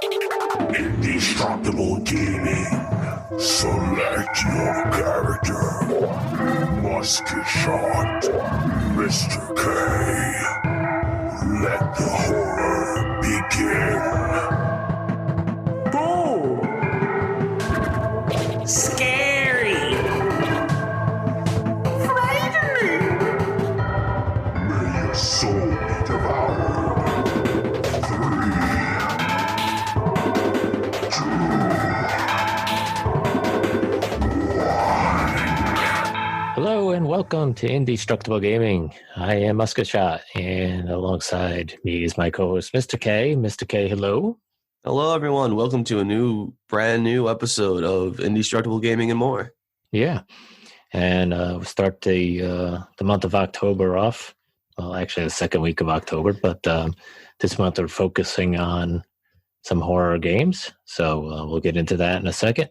Indestructible Gaming. Select your character. Musket Shot. Mr. K. Let the horror begin. Boo! Scary! Frightening! May your soul be devoured. 3, 2, 1. Hello and welcome to Indestructible Gaming. I am Musket Shot, and alongside me is my co-host, Mr. K. Mr. K, hello. Hello, everyone. Welcome to a brand new episode of Indestructible Gaming and more. Yeah, and we'll start the month of October off. Well, actually, the second week of October, but this month we're focusing on some horror games. So we'll get into that in a second.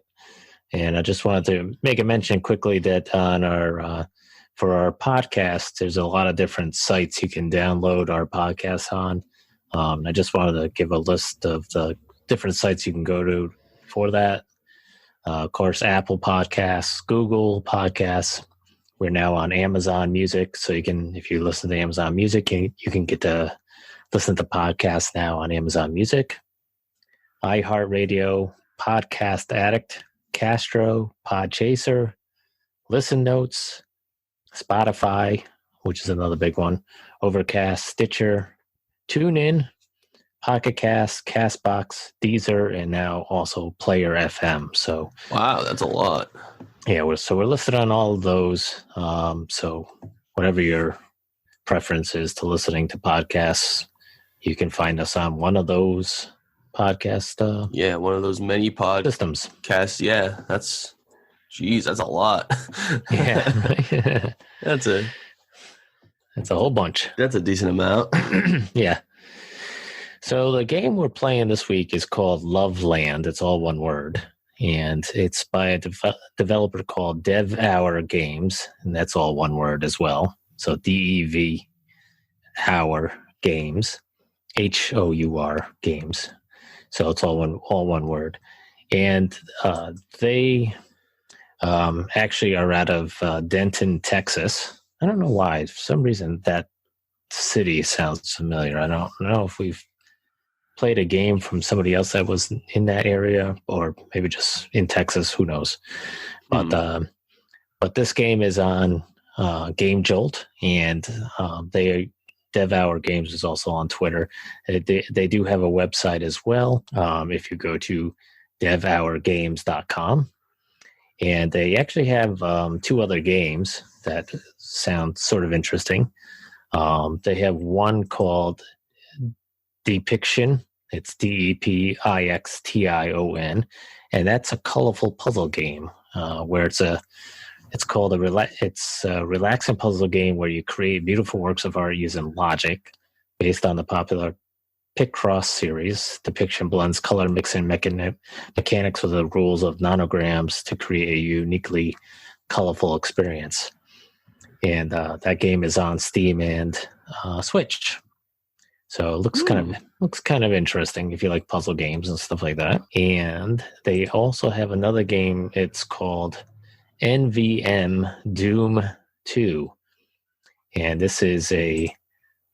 And I just wanted to make a mention quickly that on our for our podcast, there's a lot of different sites you can download our podcasts on. I just wanted to give a list of the different sites you can go to for that. Of course, Apple Podcasts, Google Podcasts. We're now on Amazon Music, so you can, if you listen to Amazon Music, you can get to listen to podcasts now on Amazon Music. iHeartRadio, Podcast Addict, Castro, Podchaser, Listen Notes, Spotify, which is another big one, Overcast, Stitcher, TuneIn, Pocket Cast, Castbox, Deezer, and now also Player FM. So Wow, that's a lot. yeah, we're listed on all of those. So whatever your preference is to listening to podcasts, you can find us on one of those podcast Yeah, one of those many systems. podcasts. Yeah, that's a lot. Yeah. That's a whole bunch. That's a decent amount. Yeah. So the game we're playing this week is called Loveland. It's all one word. And it's by a developer called Hour Games. And that's all one word as well. So DEV Hour Games. HOUR Games. So it's all one word. And they actually are out of Denton, Texas. I don't know why. For some reason, that city sounds familiar. I don't know if we've played a game from somebody else that was in that area or maybe just in Texas. Who knows? But this game is on Game Jolt, and Hour Games is also on Twitter. They do have a website as well. If you go to devhourgames.com, and they actually have two other games that sound sort of interesting. They have one called Depiction. It's DEPIXTION, and that's a colorful puzzle game where it's a relaxing puzzle game where you create beautiful works of art using logic based on the popular Picross series. Depiction blends color mixing mechanics with the rules of nanograms to create a uniquely colorful experience. And that game is on Steam and Switch. So it looks kind of interesting if you like puzzle games and stuff like that. And they also have another game. It's called NVM Doom 2. And this is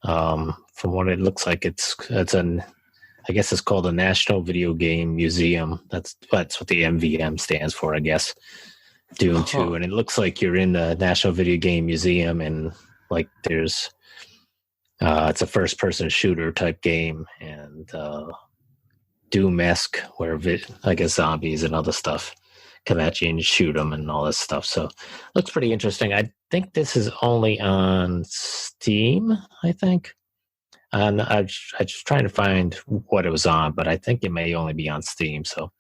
from what it looks like, I guess it's called the National Video Game Museum. That's what the NVM stands for, I guess. Doom 2. And it looks like you're in the National Video Game Museum, and like there's it's a first-person shooter type game, and Doom-esque, where I guess zombies and other stuff come at you and shoot them and all this stuff. So looks pretty interesting. I think this is only on Steam, I think. And I was trying to find what it was on, but I think it may only be on Steam. So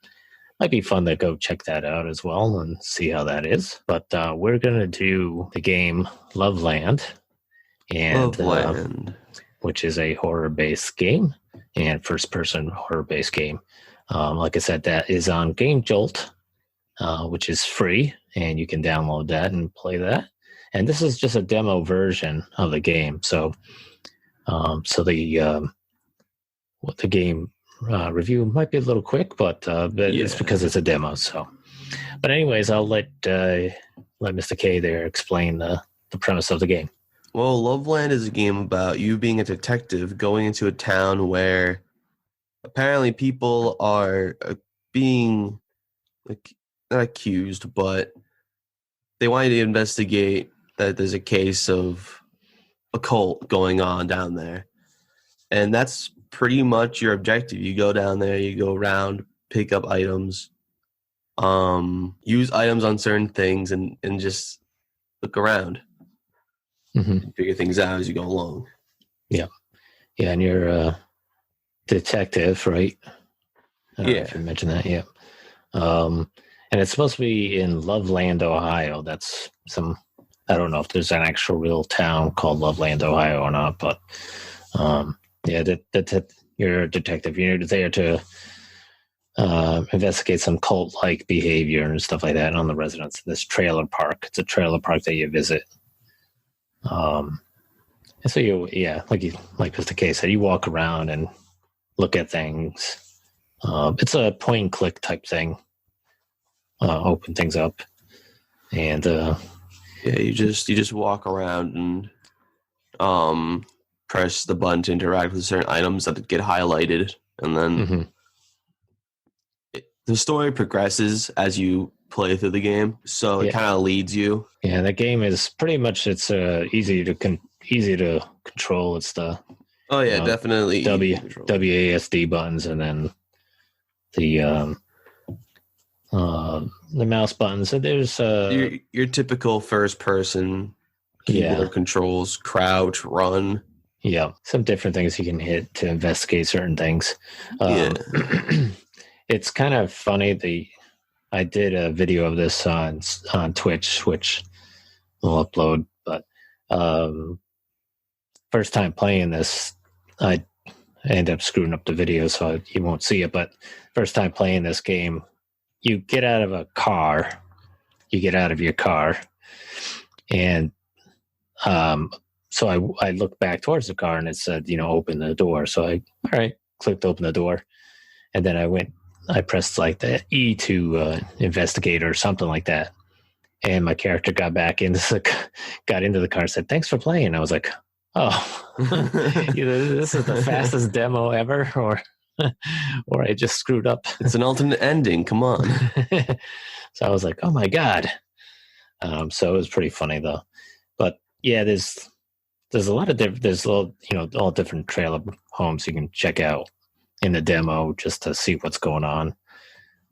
might be fun to go check that out as well and see how that is. But we're going to do the game Loveland. Which is a horror-based game and first-person horror-based game. Like I said, that is on Game Jolt, which is free, and you can download that and play that. And this is just a demo version of the game. So the game review might be a little quick, but it's because it's a demo. So, but anyways, I'll let Mr. K there explain the premise of the game. Well, Loveland is a game about you being a detective going into a town where apparently people are being not accused, but they want you to investigate that there's a case of a cult going on down there. And that's pretty much your objective. You go down there, you go around, pick up items, use items on certain things, and just look around. Mm-hmm. Figure things out as you go along. Yeah, and you're a detective, right? I don't know if you mentioned that, yeah. And it's supposed to be in Loveland, Ohio. That's I don't know if there's an actual real town called Loveland, Ohio or not, but you're a detective. You're there to investigate some cult-like behavior and stuff like that on the residents of this trailer park. It's a trailer park that you visit. And so like Mr. K said, you walk around and look at things. It's a point and click type thing. Open things up, and you just walk around and press the button to interact with certain items that get highlighted, and then the story progresses as you play through the game, so it kind of leads you. Yeah, the game is pretty much easy to control. It's the definitely WASD buttons, and then the mouse buttons. So there's your typical first person keyboard controls: crouch, run. Yeah, some different things you can hit to investigate certain things. It's kind of funny. I did a video of this on Twitch, which we'll upload. But first time playing this, I end up screwing up the video, so you won't see it. But first time playing this game, you get out of your car, and so I looked back towards the car, and it said, open the door. So I clicked open the door, and then I pressed like the E to investigate or something like that. And my character got into the car and said, "Thanks for playing." I was like, "Oh, either this is the fastest demo ever, or I just screwed up." It's an alternate ending. Come on. So I was like, "Oh my God." So it was pretty funny though. But yeah, there's a lot of all different trailer homes you can check out in the demo just to see what's going on.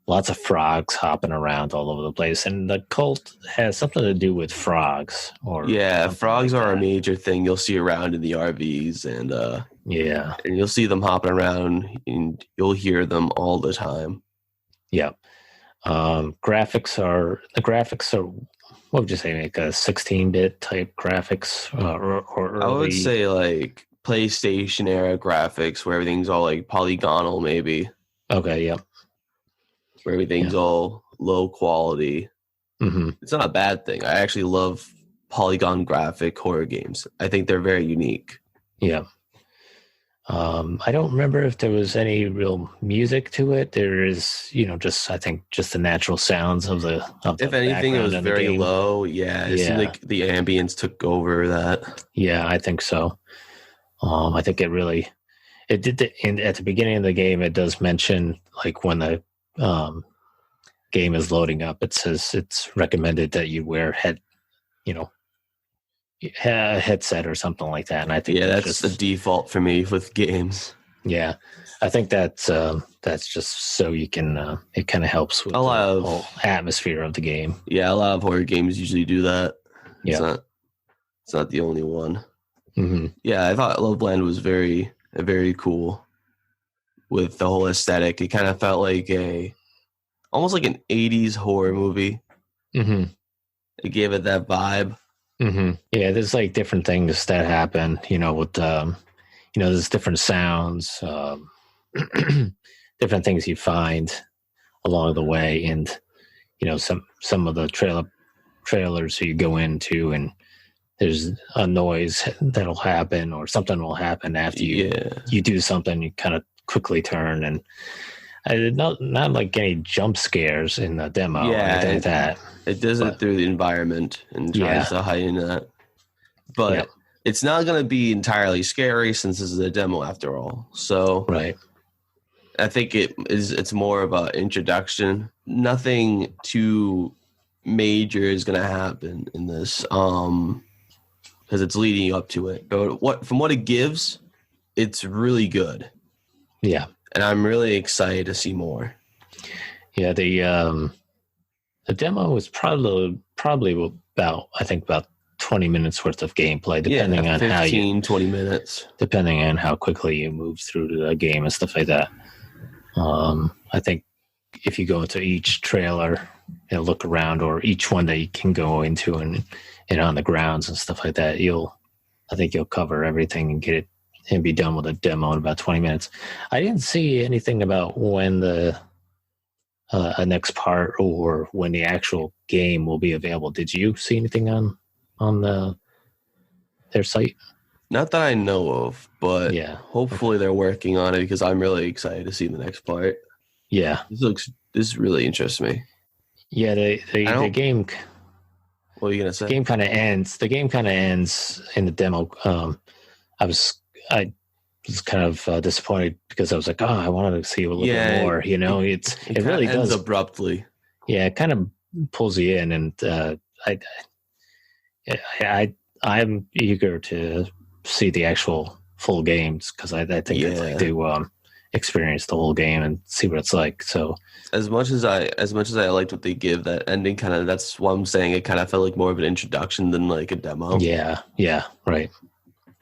Lots of frogs hopping around all over the place, and the cult has something to do with frogs. Frogs are a major thing you'll see around in the RVs, and and you'll see them hopping around, and you'll hear them all the time. Yeah, graphics are what would you say, like a 16-bit type graphics, or early? I would say like PlayStation era graphics, where everything's all like polygonal, maybe. Okay, yeah. Where everything's all low quality. Mm-hmm. It's not a bad thing. I actually love polygon graphic horror games. I think they're very unique. Yeah. I don't remember if there was any real music to it. There is, just the natural sounds of the. If anything, it was very low. Yeah, it seemed like the ambience took over that. Yeah, I think so. I think it did. At the beginning of the game, it does mention like when the game is loading up, it says it's recommended that you wear a headset or something like that. And I think that's just the default for me with games. Yeah, I think that's just so you can. It kind of helps with the whole atmosphere of the game. Yeah, a lot of horror games usually do that. Yeah, it's not the only one. Mm-hmm. Yeah, I thought Loveland was very cool with the whole aesthetic. It kind of felt like almost like an 80s horror movie. Mm-hmm. It gave it that vibe. Mm-hmm. Yeah, there's like different things that happen, with there's different sounds, different things you find along the way, and some of the trailers you go into, and there's a noise that'll happen or something will happen after you do something. You kind of quickly turn, and not like any jump scares in the demo. Yeah, or anything like that. It does it through the environment and tries to heighten that. But it's not going to be entirely scary since this is a demo after all. So right. I think it's more of an introduction. Nothing too major is going to happen in this because it's leading you up to it. But from what it gives, it's really good. Yeah. And I'm really excited to see more. Yeah, the demo was probably about 20 minutes worth of gameplay, depending on 20 minutes. Depending on how quickly you move through the game and stuff like that. I think if you go into each trailer and look around, or each one that you can go into and on the grounds and stuff like that, I think you'll cover everything and get it and be done with a demo in about 20 minutes. I didn't see anything about when the next part or when the actual game will be available. Did you see anything on their site? Not that I know of, but hopefully they're working on it because I'm really excited to see the next part. Yeah. This really interests me. Yeah, the game. What are you gonna say? The game kind of ends in the demo. I was kind of disappointed because I was like, I wanted to see a little bit more. You know, it really does abruptly. Yeah, it kind of pulls you in, and I'm eager to see the actual full games because I think I'd like to experience the whole game and see what it's like. So as much as I liked what they give, that ending that's why I'm saying it kind of felt like more of an introduction than like a demo. Yeah, right.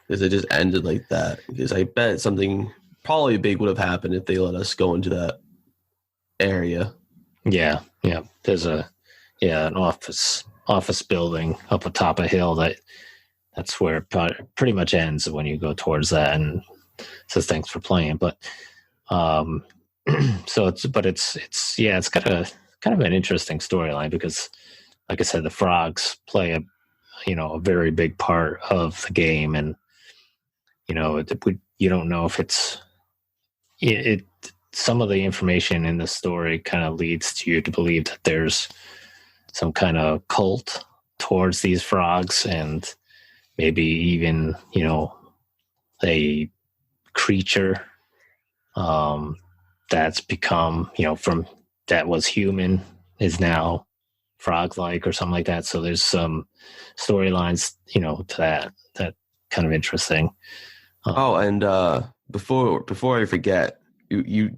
Because it just ended like that. Because I bet something probably big would have happened if they let us go into that area. Yeah. There's an office building up atop a hill that's where it pretty much ends when you go towards that, and it says thanks for playing. But so it's kind of an interesting storyline because, like I said, the frogs play a very big part of the game, and you don't know if it's some of the information in the story kind of leads to you to believe that there's some kind of cult towards these frogs, and maybe even a creature that's become from that was human is now frog-like or something like that. So there's some storylines to that kind of interesting. And before I forget, you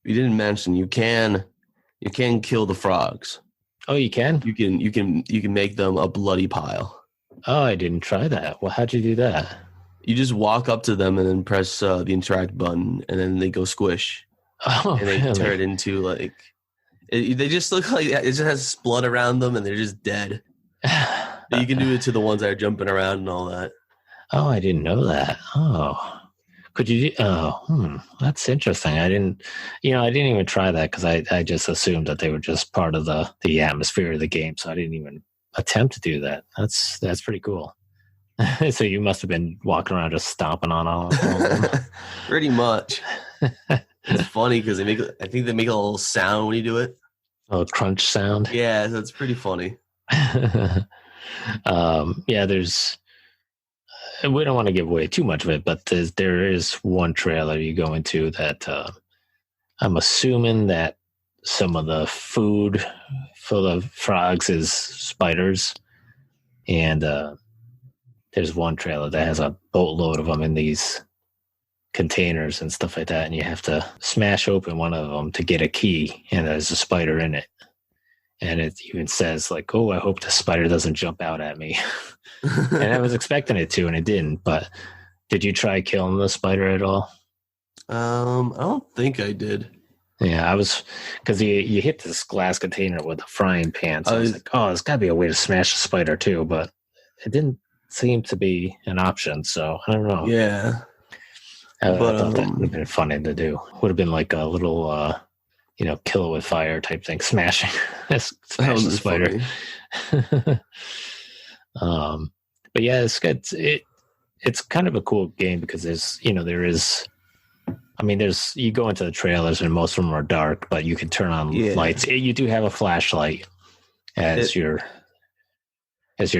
didn't mention you can kill the frogs. Oh, you can? You can make them a bloody pile. Oh, I didn't try that. Well, how'd you do that? You just walk up to them and then press the interact button, and then they go squish. Oh, and they really? turn into like they just look like it just has blood around them, and they're just dead. You can do it to the ones that are jumping around and all that. Oh, I didn't know that. Oh, could you? That's interesting. I didn't even try that because I just assumed that they were just part of the atmosphere of the game, so I didn't even attempt to do that. That's pretty cool. So you must have been walking around just stomping on all of them. Pretty much. It's funny because I think they make a little sound when you do it. A little crunch sound. Yeah, so it's pretty funny. There's. We don't want to give away too much of it, but there is one trailer you go into that I'm assuming that some of the food for the frogs is spiders, and there's one trailer that has a boatload of them in these containers and stuff like that, and you have to smash open one of them to get a key, and there's a spider in it. And it even says like, "Oh, I hope the spider doesn't jump out at me." And I was expecting it to, and it didn't. But did you try killing the spider at all? I don't think I did. Yeah, I was, because you hit this glass container with a frying pan. So I was like, there's got to be a way to smash the spider too. But it didn't seem to be an option. So I don't know. Yeah. I thought that would have been funny to do. Would have been like a little, kill it with fire type thing, smashing smash the spider. But yeah, it's kind of a cool game because there is I mean, you go into the trailers and most of them are dark, but you can turn on lights. You do have a flashlight as your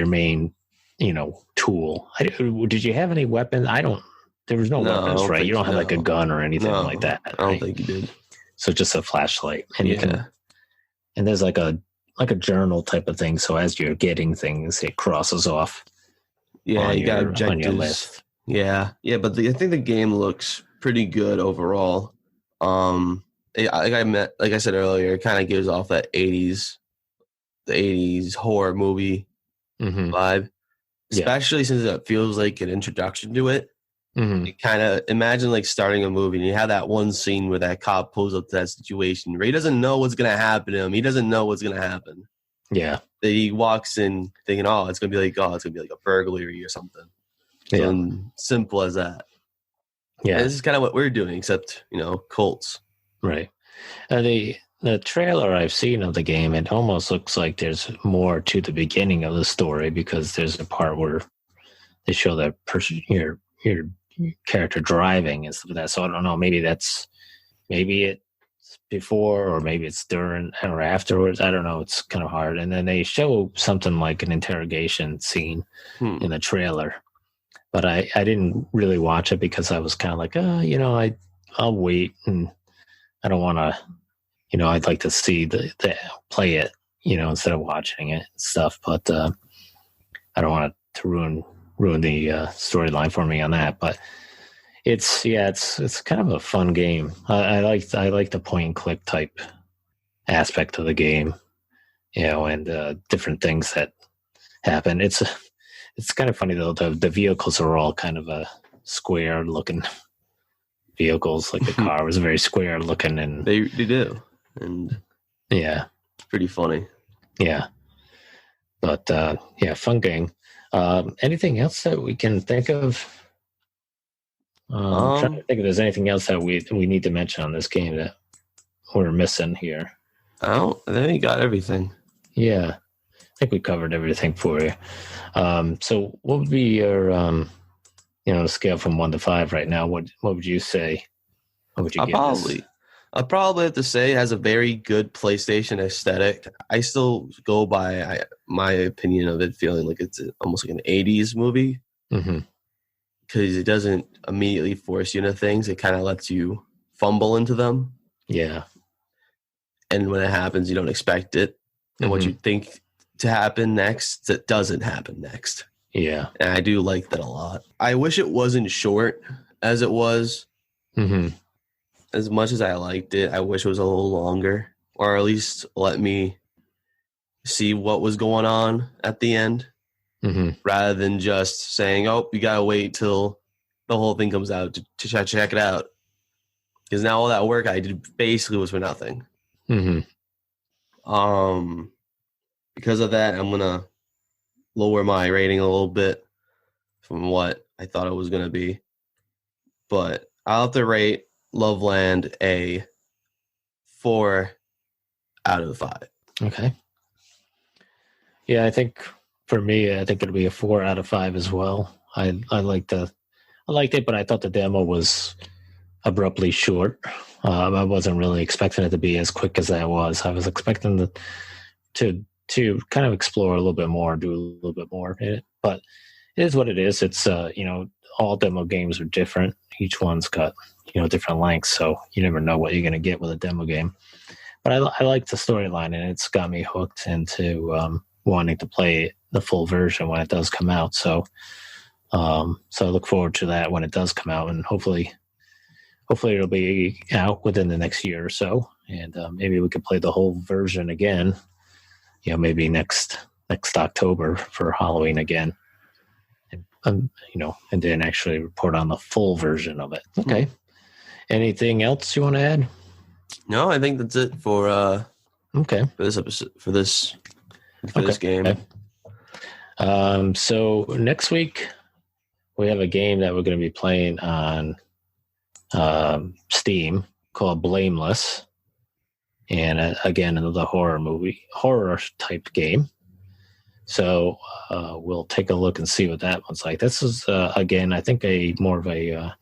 main, tool. Did you have any weapons? There was no weapons, right? You don't have like a gun or anything like that. I don't think you did. So just a flashlight, and you can, and there's like a journal type of thing. So as you're getting things, it crosses off. Yeah, you got objectives on your list. Yeah, but I think the game looks pretty good overall. Like I said earlier, it kind of gives off that the 80s horror movie vibe, especially since it feels like an introduction to it. You kind of imagine like starting a movie and you have that one scene where that cop pulls up to that situation where he doesn't know what's going to happen to him. He doesn't know what's going to happen. Yeah. That he walks in thinking, it's going to be like a burglary or something. Something simple as that. Yeah. And this is kind of what we're doing, except, cults. Right. The trailer I've seen of the game, it almost looks like there's more to the beginning of the story, because there's a part where they show that person, your character driving and stuff like that. So I don't know, maybe it's before, or maybe it's during or afterwards. I don't know. It's kind of hard. And then they show something like an interrogation scene in the trailer, but I didn't really watch it because I was kind of like, I'll wait, and I don't want to, I'd like to see the play it, instead of watching it and stuff. But I don't want to ruin the storyline for me on that. But it's kind of a fun game. I like the point and click type aspect of the game, and different things that happen. It's kind of funny though. The vehicles are all kind of a square looking vehicles. Like the car was very square looking, and they do, and it's pretty funny. Yeah, but fun game. Anything else that we can think of? I'm trying to think if there's anything else that we need to mention on this game that we're missing here. I think we got everything. Yeah, I think we covered everything for you. So what would be your scale from 1 to 5 right now? What would you say? What would you give this? I'll probably have to say it has a very good PlayStation aesthetic. I still go by my opinion of it feeling like it's almost like an 80s movie. Because it doesn't immediately force you into things. It kind of lets you fumble into them. Yeah. And when it happens, you don't expect it. And what you think to happen next, it doesn't happen next. Yeah. And I do like that a lot. I wish it wasn't short as it was. As much as I liked it, I wish it was a little longer, or at least let me see what was going on at the end, rather than just saying, you got to wait till the whole thing comes out to check it out. Because now all that work I did basically was for nothing. Because of that, I'm going to lower my rating a little bit from what I thought it was going to be. But I'll have to rate Loveland a 4 out of 5. Okay. Yeah, I think for me, it'll be a 4 out of 5 as well. I liked it, but I thought the demo was abruptly short. I wasn't really expecting it to be as quick as that was. I was expecting to kind of explore a little bit more, do a little bit more in it. But it is what it is. It's all demo games are different. Each one's got different lengths, so you never know what you're going to get with a demo game. But I like the storyline, and it's got me hooked into wanting to play the full version when it does come out. So I look forward to that when it does come out, and hopefully it'll be out within the next year or so, and maybe we could play the whole version again. Maybe next October for Halloween again, and then actually report on the full version of it. Okay. Anything else you want to add? No, I think that's it for this episode, for this game. Okay. So next week we have a game that we're going to be playing on Steam called Blameless, and again another horror type game. So we'll take a look and see what that one's like. This is again, I think more of a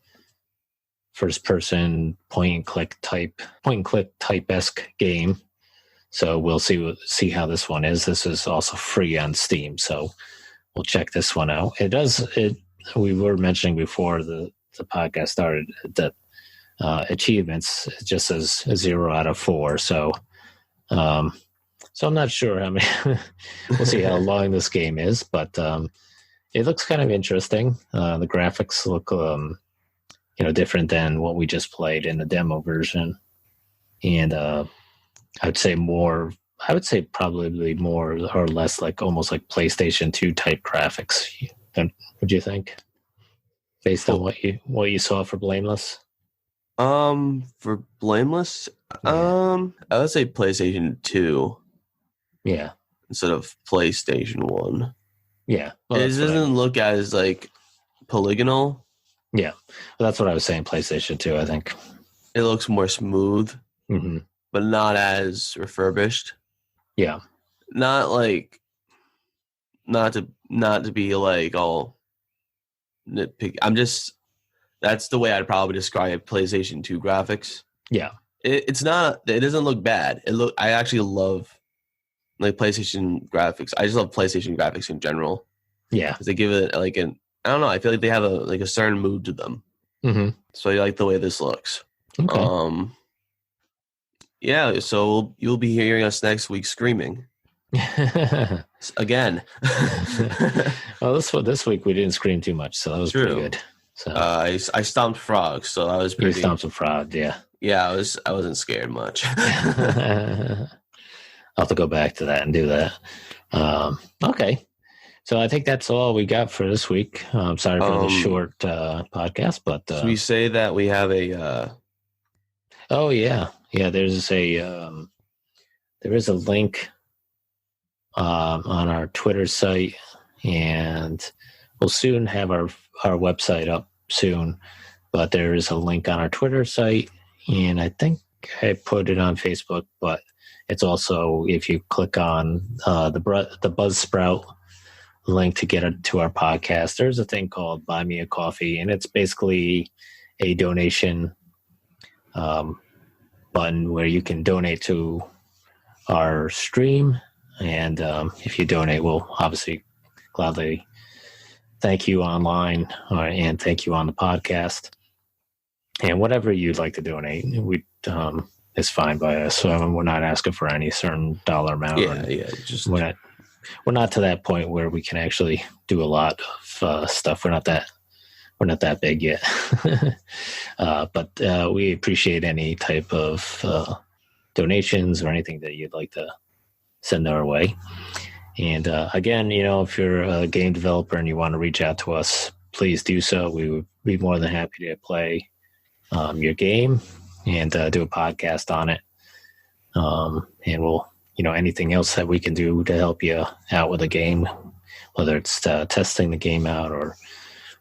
first-person point-and-click type-esque game. So we'll see how this one is. This is also free on Steam, so we'll check this one out. We were mentioning before the podcast started that achievements it just says 0 out of 4. So I'm not sure how many. We'll see how long this game is, but it looks kind of interesting. The graphics look different than what we just played in the demo version, and I would say probably more or less like almost like PlayStation 2 type graphics. Would you think, based on what you saw for Blameless? For Blameless, I would say PlayStation 2. Yeah. Instead of PlayStation 1. Yeah. Well, it doesn't look as like polygonal. Yeah. Well, that's what I was saying, PlayStation 2, I think. It looks more smooth, but not as refurbished. Yeah. Not to be like all nitpicky. That's the way I'd probably describe PlayStation 2 graphics. Yeah. It doesn't look bad. I actually love like PlayStation graphics. I just love PlayStation graphics in general. Yeah. Because they give it like I don't know, I feel like they have a certain mood to them. So I like the way this looks. Okay. Yeah, so you'll be hearing us next week screaming. Again. Well, this week we didn't scream too much, so that was pretty good. So I stomped frogs, so I was pretty. You stomped some frog, yeah. Yeah, I wasn't scared much. I'll have to go back to that and do that. Okay, so I think that's all we got for this week. I'm sorry for the short podcast, but should we say that we have a? Oh yeah. There is a link on our Twitter site, and we'll soon have our website up soon. But there is a link on our Twitter site, and I think I put it on Facebook. But it's also, if you click on the Buzzsprout link to get to our podcast, there's a thing called Buy Me a Coffee, and it's basically a donation button where you can donate to our stream, and if you donate, we'll obviously gladly thank you online and thank you on the podcast. And whatever you'd like to donate, is fine by us. So we're not asking for any certain dollar amount. Just we're not to that point where we can actually do a lot of stuff. We're not that big yet. But we appreciate any type of donations or anything that you'd like to send our way. And again, if you're a game developer and you want to reach out to us, please do so. We would be more than happy to play your game and do a podcast on it. And we'll, anything else that we can do to help you out with a game, whether it's testing the game out or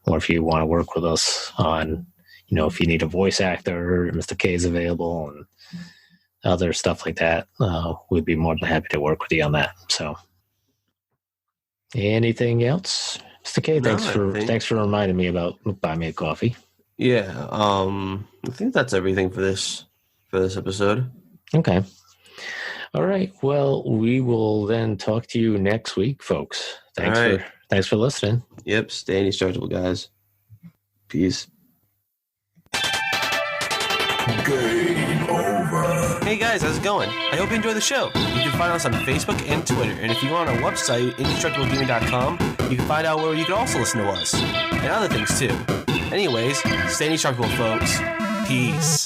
if you want to work with us on, if you need a voice actor, Mr. K is available and other stuff like that. We'd be more than happy to work with you on that. So anything else? Mr. K, thanks for reminding me about Buy Me a Coffee. Yeah. I think that's everything for this episode. Okay. All right. Well, we will then talk to you next week, folks. Thanks for listening. Yep. Stay indestructible, guys. Peace. Game over. Hey guys, how's it going? I hope you enjoy the show. You can find us on Facebook and Twitter. And if you go on our website, indestructiblegaming.com, you can find out where you can also listen to us. And other things too. Anyways, stay indestructible, folks. Peace.